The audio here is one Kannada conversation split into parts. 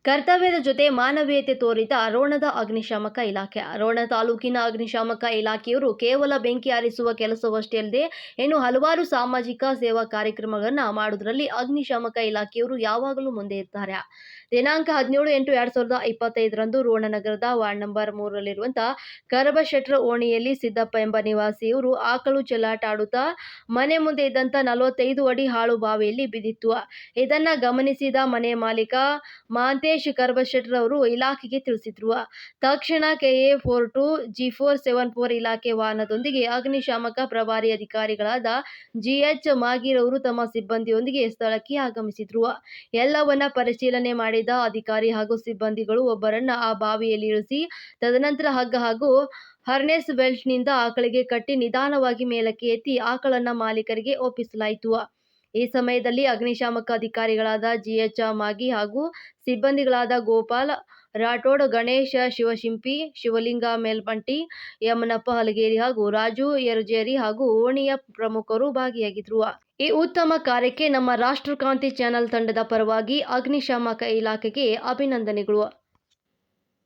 ಕರ್ತವ್ಯದ ಜೊತೆ ಮಾನವೀಯತೆ ತೋರಿದ ರೋಣದ ಅಗ್ನಿಶಾಮಕ ಇಲಾಖೆ. ರೋಣ ತಾಲೂಕಿನ ಅಗ್ನಿಶಾಮಕ ಇಲಾಖೆಯವರು ಕೇವಲ ಬೆಂಕಿ ಆರಿಸುವ ಕೆಲಸವಷ್ಟೇ ಅಲ್ಲದೆ ಇನ್ನು ಹಲವಾರು ಸಾಮಾಜಿಕ ಸೇವಾ ಕಾರ್ಯಕ್ರಮಗಳನ್ನು ಮಾಡುವುದರಲ್ಲಿ ಅಗ್ನಿಶಾಮಕ ಇಲಾಖೆಯವರು ಯಾವಾಗಲೂ ಮುಂದೆ ಇರ್ತಾರೆ. ದಿನಾಂಕ 17/8/2025ರಂದು ರೋಣ ನಗರದ ವಾರ್ಡ್ ನಂಬರ್ 3ರಲ್ಲಿರುವಂತಹ ಕರಬಶೆಟ್ರ ಓಣಿಯಲ್ಲಿ ಸಿದ್ದಪ್ಪ ಎಂಬ ನಿವಾಸಿಯವರು ಆಕಳು ಚೆಲ್ಲಾಟ ಆಡುತ್ತಾ ಮನೆ ಮುಂದೆ ಇದ್ದಂತ 45 ಅಡಿ ಹಾಳು ಬಾವಿಯಲ್ಲಿ ಬಿದ್ದಿತ್ತು. ಇದನ್ನ ಗಮನಿಸಿದ ಮನೆ ಮಾಲೀಕ ಮಹಾಂತೇಶ್ ಕರಬಶೆಟ್ರ ಅವರು ಇಲಾಖೆಗೆ ತಿಳಿಸಿದ್ರು. ತಕ್ಷಣ KA42 G474 ಇಲಾಖೆ ವಾಹನದೊಂದಿಗೆ ಅಗ್ನಿಶಾಮಕ ಪ್ರಭಾರಿ ಅಧಿಕಾರಿಗಳಾದ GH ಮಾಗೀರ್ ಅವರು ತಮ್ಮ ಸಿಬ್ಬಂದಿಯೊಂದಿಗೆ ಸ್ಥಳಕ್ಕೆ ಆಗಮಿಸಿದ್ರು. ಎಲ್ಲವನ್ನ ಪರಿಶೀಲನೆ ಮಾಡಿದ ಅಧಿಕಾರಿ ಹಾಗೂ ಸಿಬ್ಬಂದಿಗಳು ಒಬ್ಬರನ್ನ ಆ ಬಾವಿಯಲ್ಲಿ ಇಳಿಸಿ ತದನಂತರ ಹಗ್ಗ ಹಾಗೂ ಹರ್ನೆಸ್ ಬೆಲ್ಟ್ನಿಂದ ಆಕಳಿಗೆ ಕಟ್ಟಿ ನಿಧಾನವಾಗಿ ಮೇಲಕ್ಕೆ ಎತ್ತಿ ಆಕಳನ್ನ ಮಾಲೀಕರಿಗೆ ಒಪ್ಪಿಸಲಾಯಿತು. ಈ ಸಮಯದಲ್ಲಿ ಅಗ್ನಿಶಾಮಕ ಅಧಿಕಾರಿಗಳಾದ GH ಮಾಗಿ ಹಾಗೂ ಸಿಬ್ಬಂದಿಗಳಾದ ಗೋಪಾಲ್ ರಾಠೋಡ್, ಗಣೇಶ್ ಶಿವಶಿಂಪಿ, ಶಿವಲಿಂಗ ಮೇಲ್ಪಂಟಿ, ಯಮನಪ್ಪ ಹಲಗೇರಿ ಹಾಗೂ ರಾಜು ಯರಜೇರಿ ಹಾಗೂ ಓಣಿಯ ಪ್ರಮುಖರು ಭಾಗಿಯಾಗಿದ್ರು. ಈ ಉತ್ತಮ ಕಾರ್ಯಕ್ಕೆ ನಮ್ಮ ರಾಷ್ಟ್ರಕ್ರಾಂತಿ ಚಾನೆಲ್ ತಂಡದ ಪರವಾಗಿ ಅಗ್ನಿಶಾಮಕ ಇಲಾಖೆಗೆ ಅಭಿನಂದನೆಗಳು.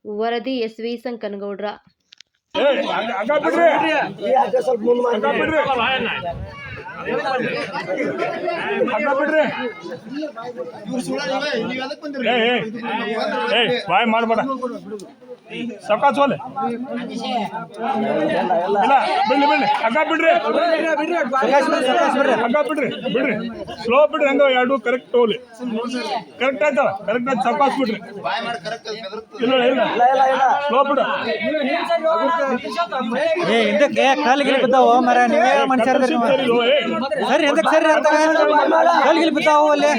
ವರದಿ SV ಸಂಕನಗೌಡ್ರ. ಬಾಯ್ ಮಾಡಬೇಡ ಸಕಾಸ್ ಹೋಲೆ ಇಲ್ಲ ಬಿಡ್ಲಿ ಬಿಡ್ಲಿ ಹಗ್ಗ ಬಿಡ್ರಿ ಹಗ್ಗ ಬಿಡ್ರಿ ಬಿಡ್ರಿ ಸ್ಲೋ ಬಿಡ್ರಿ ಹಂಗ ಎರಡು ಕರೆಕ್ಟ್ ಹೋಗ್ಲಿ ಕರೆಕ್ಟ್ ಆಯ್ತಲ್ಲ ಕರೆಕ್ಟ್ ಆಯ್ತು ಸಕಾಸ್ ಬಿಡ್ರಿ ಇಲ್ಲ ಇಲ್ಲ ಸ್ಲೋ ಬಿಡು ಹಿಂದಕ್ಕೆ ಕಾಲಿಗೆ ಬಿದ್ದಾವ ಮರ ನೀವೇ ಮನುಷ್ಯರ ಸರಿ ಹಿಂದಕ್ಕೆ ಸರಿ ಅಂತ ಕಾಲಿಗೆ ಬಿದ್ದಾವ ಅಲ್ಲಿ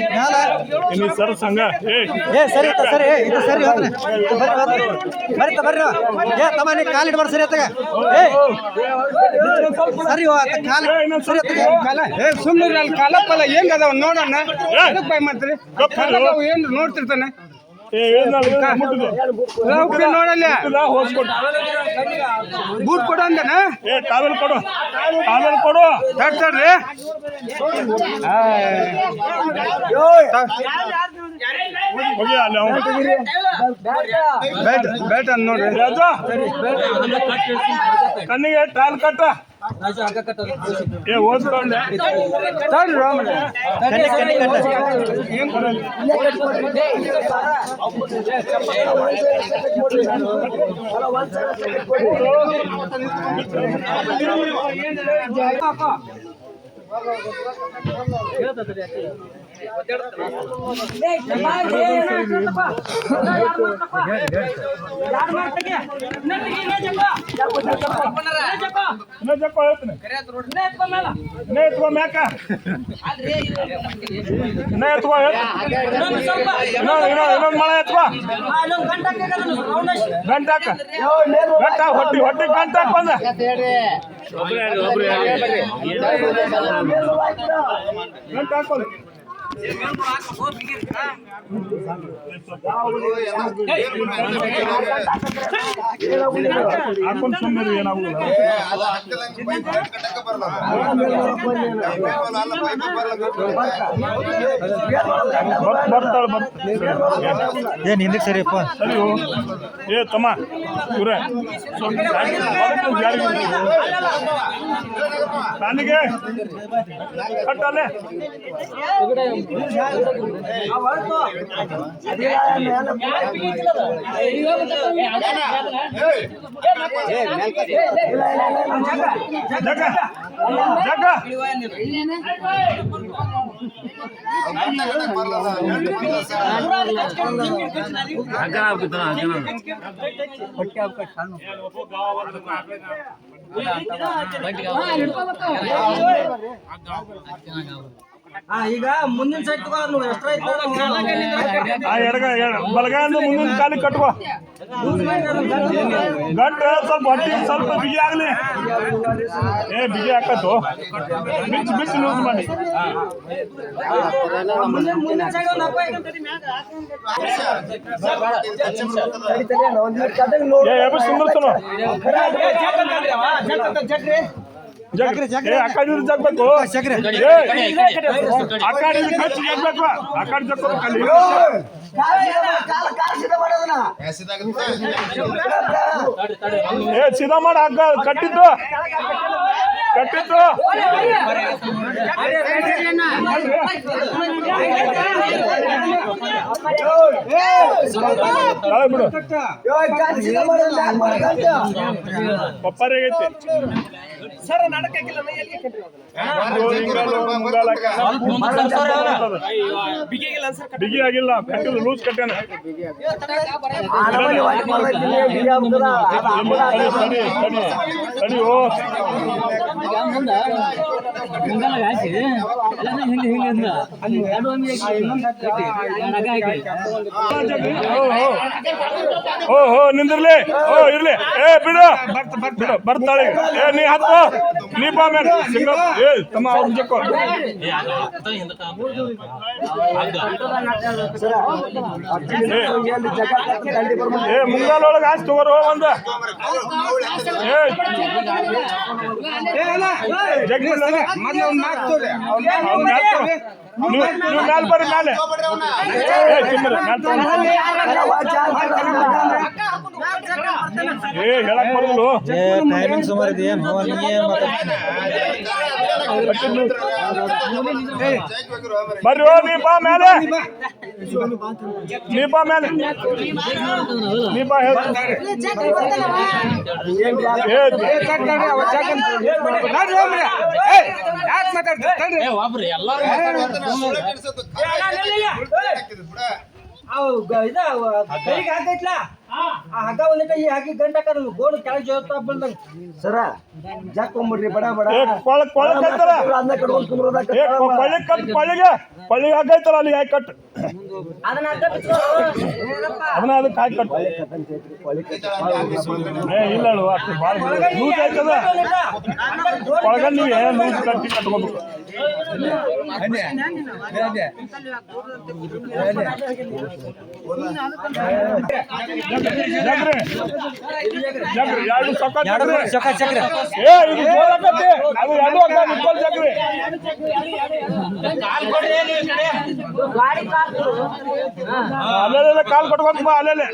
ಸರ್ ಸಂಘ ಸರಿ ಸರಿ ಇದು ಸರಿ ಹೋದ್ರೆ ಬರ್ರಿ ಬರ್ರಿ ಏ ತಮ್ಮ ನೀ ಕಾಲಿಡ್ ಬರ್ ಸರಿ ಅತ್ತಗ ಸರಿ ಕಾಲ ಸರಿ ಅತ್ತಗ ಸುಮ್ಮನೆ ಅಲ್ಲಿ ಕಾಲಪ್ಪಲ್ಲ ಹೆಂಗ್ ಅದಾವ ನೋಡೋಣ ಅದಕ್ಕೆ ಬಾಯ್ ಮಾಡ್ತೀರಿ ಏನ್ ನೋಡ್ತಿರ್ತಾನೆ ನೋಡಲ್ಲ ಬೂಟ್ ಕೊಡು ಅಂದನ ಟಾವೆಲ್ ಕೊಡು ಟಾವೆಲ್ ಕೊಡು ತಡ್ರಿ ಬೇಟ ನೋಡ್ರಿ ಕಣ್ಣಿಗೆ ಟಾಲ್ ಕಟ್ಟ ಓದ್ಕೊಂಡೆ ಹೊಟ್ಟಿ ಹೊಟ್ಟಿ ಗಂಟಾಕ್ ಬಂದ ಗಂಟಾಕೋದು ಹಾಕೊಂಡು ಸುಮ್ಮನೆ ಏನಾಗುದಿಲ್ಲ ಬರ್ತಾಳೆ ಏನ್ ಹಿಂದಕ್ಕೆ ಸರಿಯಪ್ಪ ಸರಿ ಏ ತಮ್ಮ ಇವ್ರೆ ನನಗೆ ಕಟ್ಟಲ್ಲೇ ಈಗ ಮುಂದಿನ ಸೈಡ್ ತಗೋ ಬಲಗಾಯಿಂದ ಮುಂದಿನ ಕಾಲಿಗೆ ಕಟ್ಕೋ ಗಂಟು ಸ್ವಲ್ಪ ಹೊಟ್ಟಿ ಸ್ವಲ್ಪ ಬಿಗಿ ಆಗ್ಲಿ ಬಿಗಿ ಹಾಕತ್ತು ಬಿಚ್ಚು ಬಿಚ್ಚು ಲೂಸ್ ಮಾಡಿ ಸುಂದರ್ಸನು ಜಾಗ್ರಿ, ಜಾಗ್ರಿ. ಆ ಕಡೆ ಜಗ್ಬೇಕು ಜಾಗ್ರಿ. ಆ ಕಡೆ ಖರ್ಚು ಜಗ್ಬೇಕು ಆ ಕಡೆ ಜಗ್ಬೇಕು ಅಲ್ಲಿ ಸೀದಾ ಮಾಡ ಹಗ್ಗ ಕಟ್ಟಿದ್ದು ಬಿಡು ಪಪ್ಪಾರಿಗೆ ಸರ್ ನಾಟಕ ಬಿಗಿ ಆಗಿಲ್ಲ ಕಟ್ಟಿದ್ದು ಲೂಸ್ ಕಟ್ಟಾನ ತಡಿ ಓ ಓಹೋ ನಿಂದಿರ್ಲಿ ಓ ಇರ್ಲಿ ಏ ಬಿಡು ಬರ್ತಾಳೆ ಏ ನೀ ಹತ್ತು ನೀ ಬಾ ಮೇಲೆ ಸಿಂಗಲ್ ಏ ತಮ್ಮ ಅವ್ರ ಜಕ್ಕೋ ಏ ಮುಂಗಾಲೊಳಗೆ ಆಚೆ ತಗೋರು ಒಂದ ನೀವು ಮ್ಯಾಲ ಬರ್ರಿ ಮ್ಯಾಲೆ ಏ ಹೇಳಕ್ ಬರಲು ಟೈಮಿಂಗ್ ಸುಮಾರು ಇದೆ ಬರ್ರಿ ಓ ನೀ ಬಾ ಮೇಲೆ ನೀ ಬಾ ಮೇಲೆ ನೀ ಬಾ ಹಾಕಿ ಗಂಟ ಗೋಡು ಕೆಳಗೆ ಜೋತ ಬಂದಂಗ ಸರ ಜಾಕೊಂಬಿಡ್ರಿ ಬಡ ಬಡ ಪಳ್ಳಿಗೆ ಹಾಕೈತಲ್ಲ ಅಲ್ಲಿ ಯಾಕೆ ಕಟ್ ಅದನ್ನ ಅದಕ್ಕೆ ಹಾಕಿ ಕಟ್ ಏ ಇಲ್ಲ ಅಷ್ಟು ಭಾಳ ಲೂಸ್ ಆಯ್ತದ ಒಳಗಡೆ ನೀವು ಲೂಸ್ ಕಟ್ಟಿ ಕಟ್ಕೋಬೇಕು ಎರಡು ಚೊಕ್ಕ ಚಕ್ರ ಏ ಇದು ಜೋರಾಗತ್ತೆ ಅದು ಎರಡು ಅಕ್ಕ ನಿಪ್ಪಲ್ ಜಗ್ರಿ ಅಲ್ಲೆಲ್ಲ ಕಾಲ್ ಕೊಟ್ಕೊಂತ ಬಾ ಅಲ್ಲೆಲ್ಲ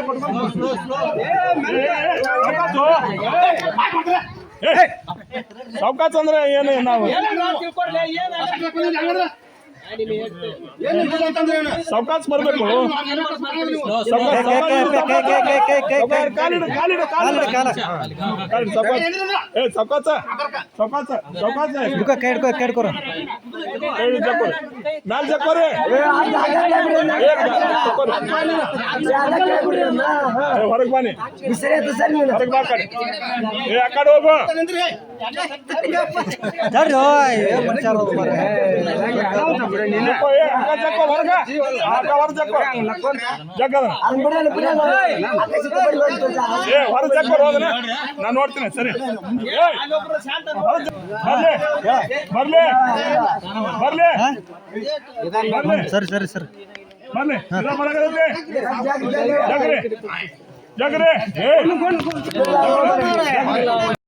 ಕೊಟ್ಕೊಂತ ಸೌಕಾಸ್ ಅಂದ್ರೆ ಏನು ನಾವು ಸೌಕಾಸ್ ಬರ್ಬೇಕು ಮ್ಯಾಲ್ ಜಕ್ಕೋರಿ ಹೊರಗೆ ಬಾನಿ ಹೊರಗೆ ಬಾ ಕಡೆ ಏ ಆ ಕಡೆ ಹೋಗು ನಾನು ನೋಡ್ತೀನಿ ಸರಿ ಬರ್ಲಿ ಸರಿ ಸರಿ ಸರಿ ಬರ್ಲಿ ಜಗ್ರಿ